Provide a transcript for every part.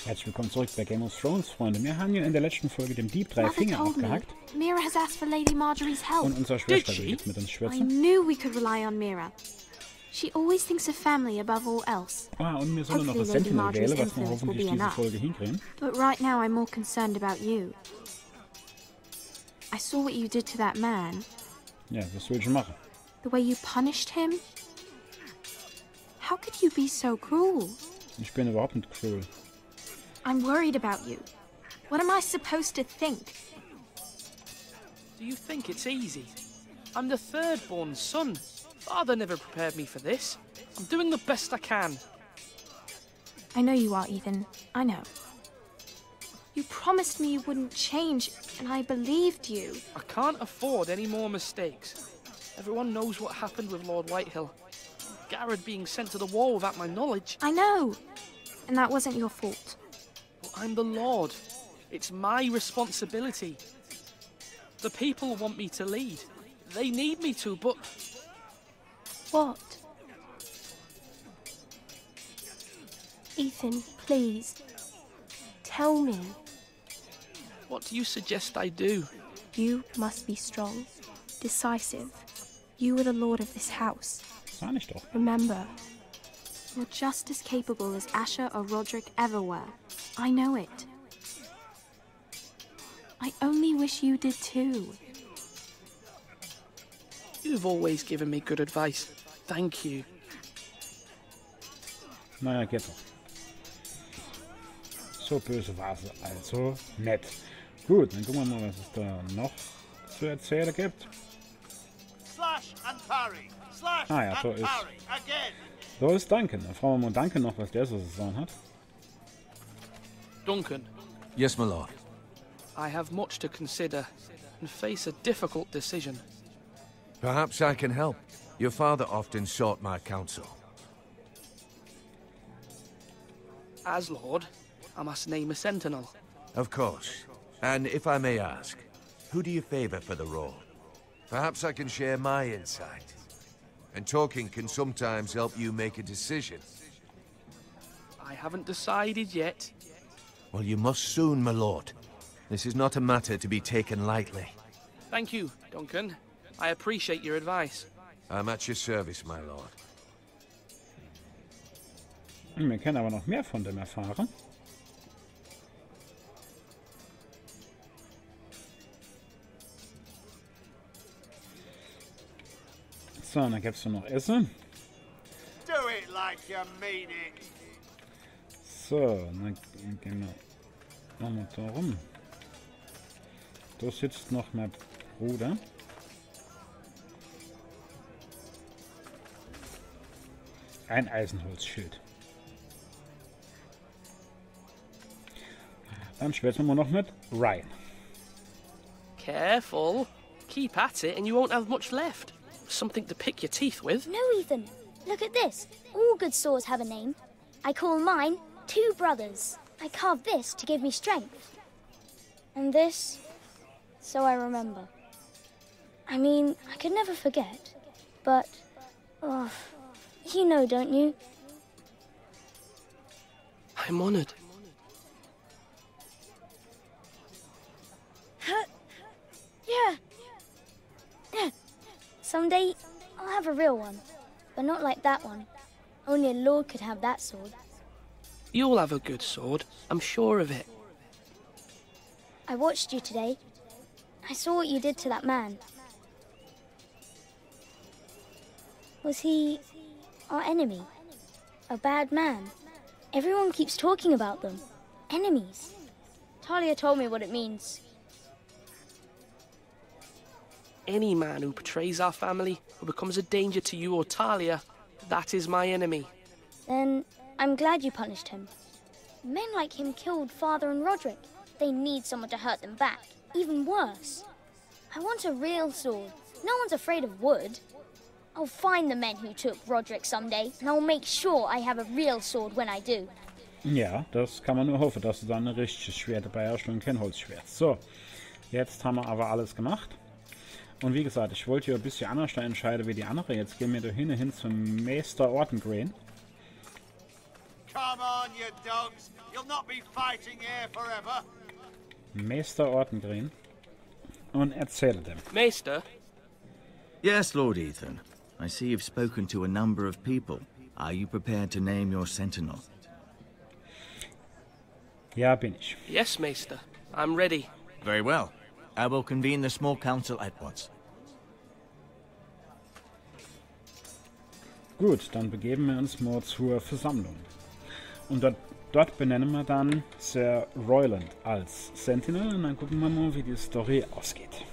Herzlich willkommen zurück bei Game of Thrones, Freunde. Wir haben ja in der letzten Folge dem Dieb 3 Finger abgehackt. Mira has asked for Lady Marjorie's help. Und unser Schwester will jetzt mit uns I schwätzen. knew we could rely on Mira. She always thinks of family above all else. Ah, und wir sollen noch ein Sentinel wählen, was wir hoffentlich diese Folge hinkriegen. But right now I'm more concerned about you. I saw what you did to that man. Ja, was soll ich machen? The way you punished him. How could you be so cruel? Ich bin überhaupt nicht cruel. I'm worried about you. What am I supposed to think? Do you think it's easy? I'm the third-born son. Father never prepared me for this. I'm doing the best I can. I know you are, Ethan. I know. You promised me you wouldn't change, and I believed you. I can't afford any more mistakes. Everyone knows what happened with Lord Whitehill. Garrett being sent to the war without my knowledge. I know. And that wasn't your fault. But I'm the Lord. It's my responsibility. The people want me to lead. They need me to, but... What? Ethan, please. Tell me. What do you suggest I do? You must be strong, decisive. You are the lord of this house. Sah ich doch. Remember, you're just as capable as Asher or Roderick ever were. I know it. I only wish you did too. You've always given me good advice. Thank you. Naja, geht doch. So böse war sie also nett. Gut, dann gucken wir mal, was es da noch zu erzählen gibt. Ah ja, da ist Duncan. Da fragen wir mal Duncan noch, was der so zu sagen hat. Duncan. Yes, my lord. I have much to consider and face a difficult decision. Perhaps I can help. Your father often sought my counsel. As Lord, I must name a sentinel. Of course. And if I may ask, who do you favor for the role? Perhaps I can share my insight. And talking can sometimes help you make a decision. I haven't decided yet. Well, you must soon, my lord. This is not a matter to be taken lightly. Thank you, Duncan. I appreciate your advice. I'm at your service, my lord. Wir können aber noch mehr von dem erfahren. So, dann gibt es noch Essen. Do it like you mean it. So, dann gehen wir nochmal da rum. Da sitzt noch mein Bruder. Ein Eisenholzschild. Dann schwätzen wir noch mit Ryan. Careful. Keep at it and you won't have much left. Something to pick your teeth with. No, Ethan. Look at this. All good swords have a name. I call mine Two Brothers. I carved this to give me strength. And this, so I remember. I mean, I could never forget. But, oh, you know, don't you? I'm honored. Yeah. Yeah. Someday, I'll have a real one. But not like that one. Only a lord could have that sword. You'll have a good sword. I'm sure of it. I watched you today. I saw what you did to that man. Was he our enemy? A bad man? Everyone keeps talking about them. Enemies. Talia told me what it means. Any man who betrays our family, who becomes a danger to you or Talia, that is my enemy. Then I'm glad you punished him. Men like him killed Father and Roderick. They need someone to hurt them back. Even worse. I want a real sword. No one's afraid of wood. I'll find the men who took Roderick someday, and I'll make sure I have a real sword when I do. Ja, das kann man nur hoffen, dass du dann ein richtiges Schwert dabei hast und kein Holzschwert. So, jetzt haben wir aber alles gemacht. Und wie gesagt, ich wollte ja ein bisschen anders entscheiden wie die andere. Jetzt gehen wir da hin zum Meister Ortengren. Come on, on, you dogs. You'll not be fighting here forever. Meister Ortengren und erzähle dem. Maester? Yes, Lord Ethan. I see you've spoken to a number of people. Are you prepared to name your sentinel? Ja, bin ich. Yes, Maester. I'm ready. Very well. I will convene the small council at once. Gut, dann begeben wir uns mal zur Versammlung. Und dort benennen wir dann Sir Royland als Sentinel und dann gucken wir mal, wie die Story ausgeht.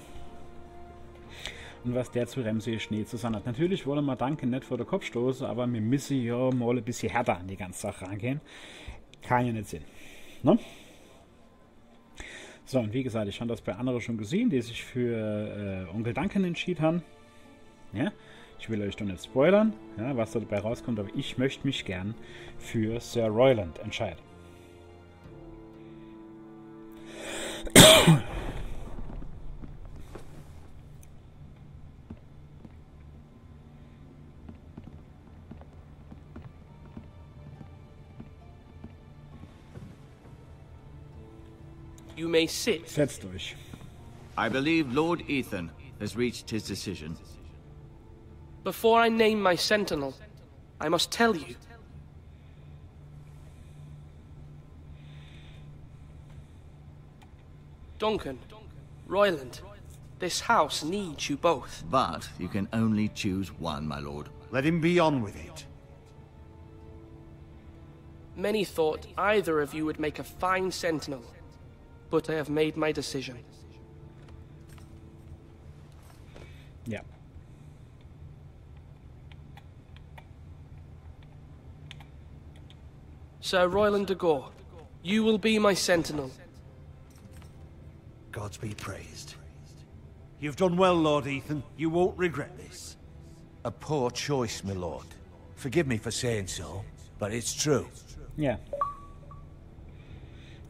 Und was der zu Ramsay Snow zu sagen hat. Natürlich wollen wir Danke nicht vor den Kopf stoßen, aber wir müssen ja mal ein bisschen härter an die ganze Sache rangehen. Kann ja nicht Sinn. Ne? So, und wie gesagt, ich habe das bei anderen schon gesehen, die sich für Onkel Duncan entschieden haben. Ja? Ich will euch doch nicht spoilern, ja, was da dabei rauskommt, aber ich möchte mich gern für Sir Royland entscheiden. You may sit. Setzt euch. I believe Lord Ethan has reached his decision. Before I name my sentinel, I must tell you. Duncan, Royland, this house needs you both. But you can only choose one, my lord. Let him be on with it. Many thought either of you would make a fine sentinel, but I have made my decision. Ja. Sir Royland de Gore, you will be my sentinel. Gods be praised. You've done well, Lord Ethan. You won't regret this. A poor choice, my lord. Forgive me for saying so, but it's true. Ja.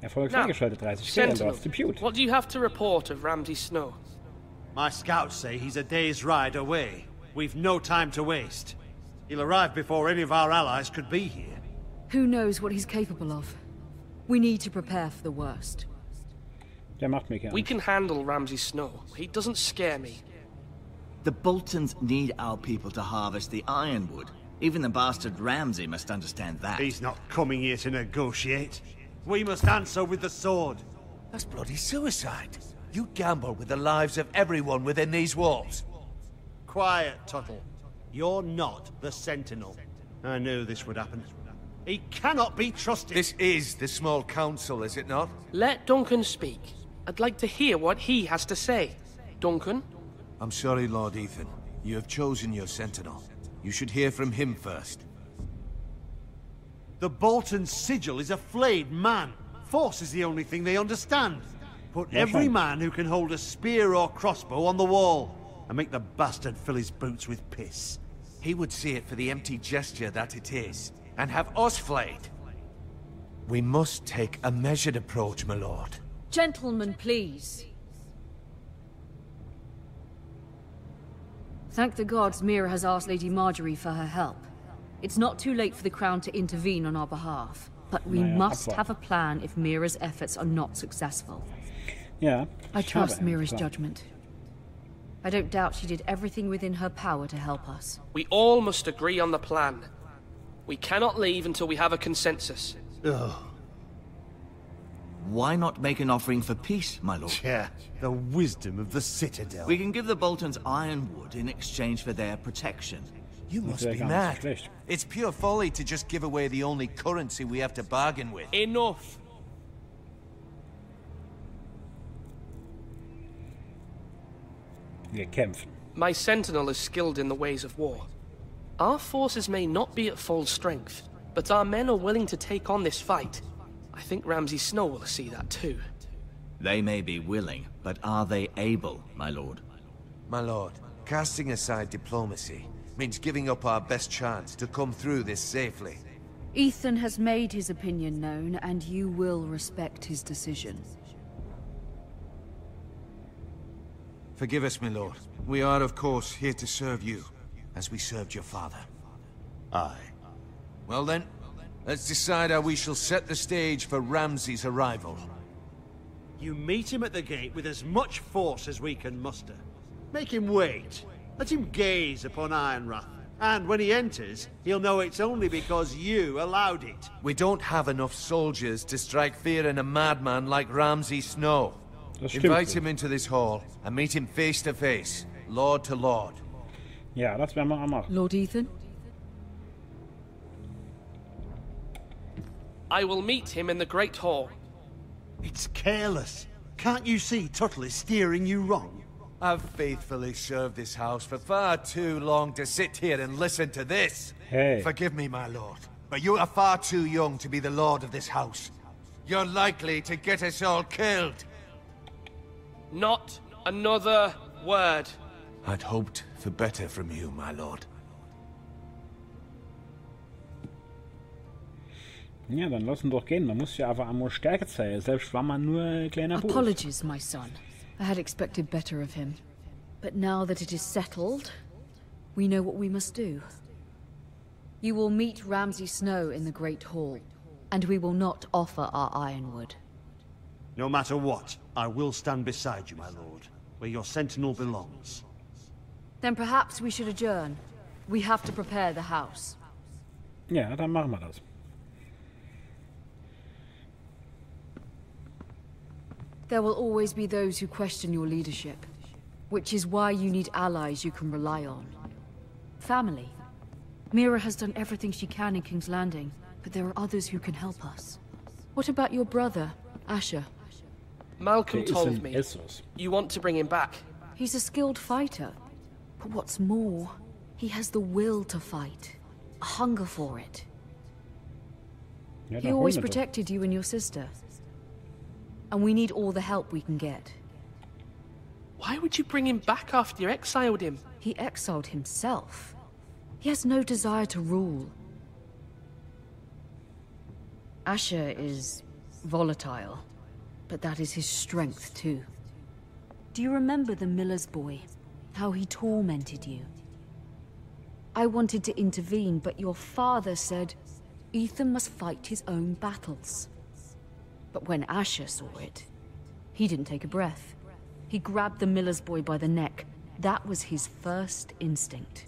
Erfolg Now, freigeschaltet, 30 Sentinel, Fehler, Depute. what do you have to report of Ramsay Snow? My scouts say he's a day's ride away. We've no time to waste. He'll arrive before any of our allies could be here. Who knows what he's capable of? We need to prepare for the worst. Der macht mir We gerne. can handle Ramsay Snow. He doesn't scare me. The Boltons need our people to harvest the ironwood. Even the bastard Ramsay must understand that. He's not coming here to negotiate. We must answer with the sword. That's bloody suicide. You gamble with the lives of everyone within these walls. Quiet, Tuttle. You're not the Sentinel. I knew this would happen. He cannot be trusted. This is the small council, is it not? Let Duncan speak. I'd like to hear what he has to say. Duncan? I'm sorry, Lord Ethan. You have chosen your sentinel. You should hear from him first. The Bolton sigil is a flayed man. Force is the only thing they understand. Put Yeah, every fine. man who can hold a spear or crossbow on the wall, and make the bastard fill his boots with piss. He would see it for the empty gesture that it is, and have us flayed. We must take a measured approach, my lord. Gentlemen, please. Thank the gods Mira has asked Lady Marjorie for her help. It's not too late for the Crown to intervene on our behalf. But we Naja, must abwarten. have a plan if Mira's efforts are not successful. Ja. I ich habe trust einen Mira's Plan. judgment. I don't doubt she did everything within her power to help us. We all must agree on the plan. We cannot leave until we have a consensus. Ugh. Why not make an offering for peace, my lord? Yeah, the wisdom of the Citadel. We can give the Boltons ironwood in exchange for their protection. You must wäre be gar nicht mad. so schlecht. It's pure folly to just give away the only currency we have to bargain with. Enough! Wir kämpfen. My sentinel is skilled in the ways of war. Our forces may not be at full strength, but our men are willing to take on this fight. I think Ramsay Snow will see that too. They may be willing, but are they able, my lord? My lord, casting aside diplomacy means giving up our best chance to come through this safely. Ethan has made his opinion known, and you will respect his decision. Forgive us, my lord. We are, of course, here to serve you, as we served your father. Aye. Well then, Let's decide how we shall set the stage for Ramsay's arrival. You meet him at the gate with as much force as we can muster. Make him wait. Let him gaze upon Ironrath. And when he enters, he'll know it's only because you allowed it. We don't have enough soldiers to strike fear in a madman like Ramsay Snow. Invite him into this hall and meet him face to face, lord to lord. Ja, das werden wir auch machen. Lord Ethan? I will meet him in the Great Hall. It's careless. Can't you see Tuttle is steering you wrong? I've faithfully served this house for far too long to sit here and listen to this. Hey. Forgive me, my lord, but you are far too young to be the lord of this house. You're likely to get us all killed. Not another word. I'd hoped for better from you, my lord. Ja, dann lass ihn doch gehen. Man muss ja einfach einmal Stärke zeigen, selbst wenn man nur ein kleiner Bub ist. Apologies, my son. I had expected better of him. But now that it is settled, we know what we must do. You will meet Ramsay Snow in the Great Hall, and we will not offer our ironwood. No matter what, I will stand beside you, my lord, where your sentinel belongs. Then perhaps we should adjourn. We have to prepare the house. Ja, dann machen wir das. There will always be those who question your leadership, which is why you need allies you can rely on. Family. Mira has done everything she can in King's Landing, but there are others who can help us. What about your brother, Asher? Malcolm told me Essos. you want to bring him back. He's a skilled fighter, but what's more, he has the will to fight, a hunger for it. Ja, He dann always holen wir doch. protected you and your sister. And we need all the help we can get. Why would you bring him back after you exiled him? He exiled himself. He has no desire to rule. Asher is volatile, but that is his strength too. Do you remember the miller's boy? How he tormented you? I wanted to intervene, but your father said Ethan must fight his own battles. But when Asher saw it, he didn't take a breath. He grabbed the miller's boy by the neck. That was his first instinct.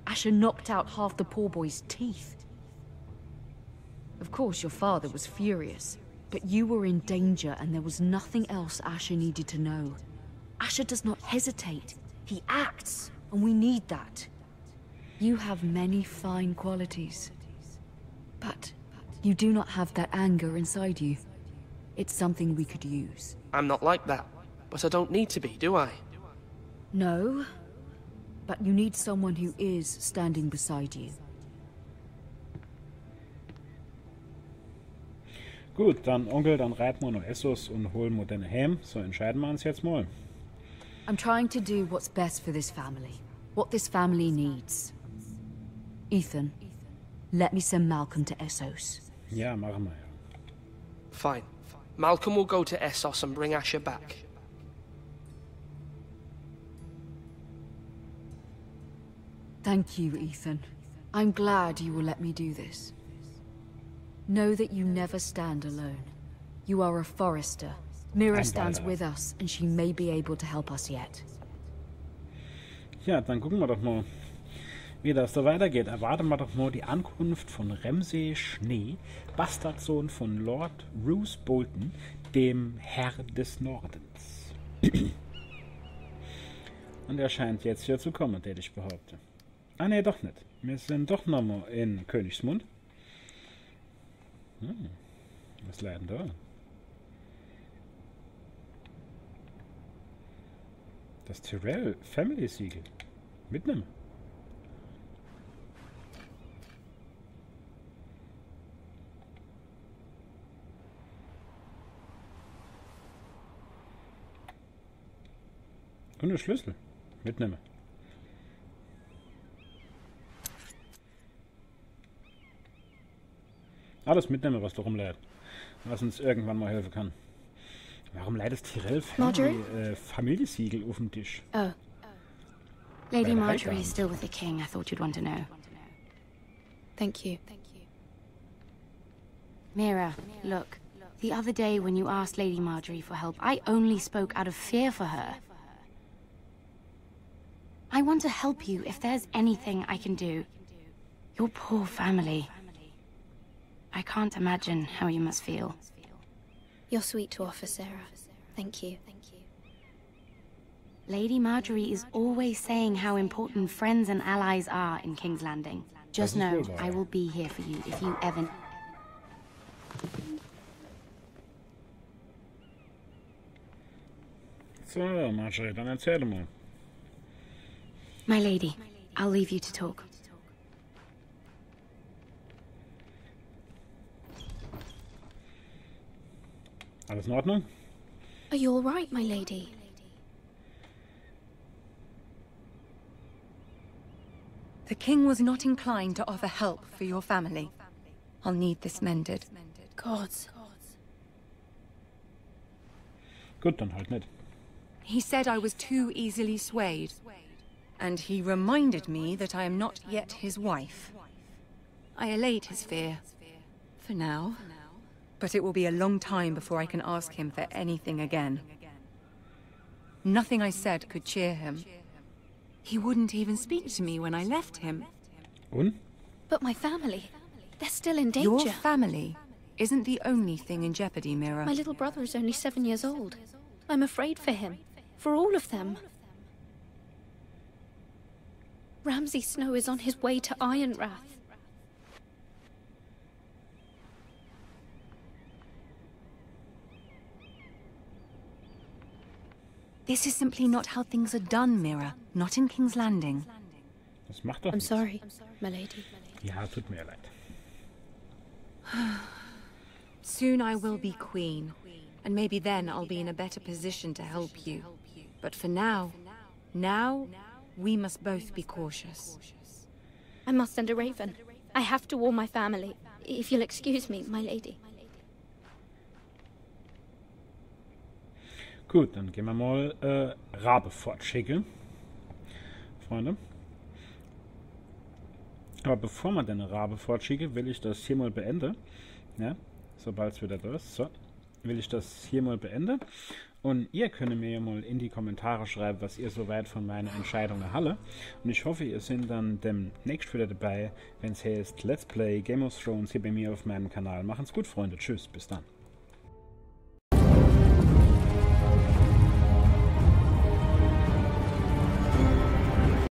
Asher knocked out half the poor boy's teeth. Of course, your father was furious, but you were in danger and there was nothing else Asher needed to know. Asher does not hesitate. He acts, and we need that. You have many fine qualities. But you do not have that anger inside you. It's something we could use. I'm not like that, but I don't need to be, do I? No, but you need someone who is standing beside you. Gut, dann Onkel, dann reiten wir noch Essos und holen wir den heim. So entscheiden wir uns jetzt mal. I'm trying to do what's best for this family. What this family needs. Ethan, let me send Malcolm to Essos. Ja, machen wir. Fine. Malcolm will go to Essos and bring Asher back. Thank you, Ethan. I'm glad you will let me do this. Know that you never stand alone. You are a Forrester. Mira stands with us, and she may be able to help us yet. Ja, dann gucken wir doch mal, wie das so weitergeht. Erwarten wir doch mal die Ankunft von Ramsay Snow, Bastardsohn von Lord Roose Bolton, dem Herr des Nordens. Und er scheint jetzt hier zu kommen, hätte ich behaupte. Ah ne, doch nicht. Wir sind doch nochmal in Königsmund. Was leiden da? Das Tyrell Family Siegel. Mitnehmen. Und der Schlüssel. Mitnehmen. Alles mitnehmen, was da rumleidet. Was uns irgendwann mal helfen kann. Warum leidet Tyrell Familiesiegel auf dem Tisch? Oh. Lady Bei der Marjorie Heilgabe. is still with the king. I thought you'd want to know. Thank you. Mira, look. The other day when you asked Lady Marjorie for help, I only spoke out of fear for her. I want to help you if there's anything I can do. Your poor family. I can't imagine how you must feel. You're sweet to offer, Sarah. Thank you. Lady Marjorie is always saying how important friends and allies are in King's Landing. Just know, I will be here for you if you ever... So, Marjorie, dann erzähl mal. My lady, I'll leave you to talk. Alles in Ordnung? Are you all right, my lady? The king was not inclined to offer help for your family. I'll need this mended. Gods. Gut, dann halt nicht. He said I was too easily swayed. And he reminded me that I am not yet his wife. I allayed his fear. For now. But it will be a long time before I can ask him for anything again. Nothing I said could cheer him. He wouldn't even speak to me when I left him. Und? But my family, they're still in danger. Your family isn't the only thing in jeopardy, Mira. My little brother is only 7 years old. I'm afraid for him. For all of them. Ramsay Snow is on his way to Ironrath. This is simply not how things are done, Mira. Not in King's Landing. Das macht doch I'm nichts. sorry, my lady. Ja, tut mir leid. Soon I will be queen, and maybe then I'll be in a better position to help you. But for now, we must both be cautious. I must send a raven. I have to warn my family. If you'll excuse me, my lady. Gut, dann gehen wir mal Rabe fortschicken. Freunde. Aber bevor wir den Rabe fortschicken, will ich das hier mal beenden. Ja, sobald es wieder da ist. So, will ich das hier mal beenden. Und ihr könnt mir ja mal in die Kommentare schreiben, was ihr soweit von meiner Entscheidung halle. Und ich hoffe, ihr seid dann demnächst wieder dabei, wenn es heißt Let's Play Game of Thrones hier bei mir auf meinem Kanal. Machen's gut, Freunde. Tschüss, bis dann.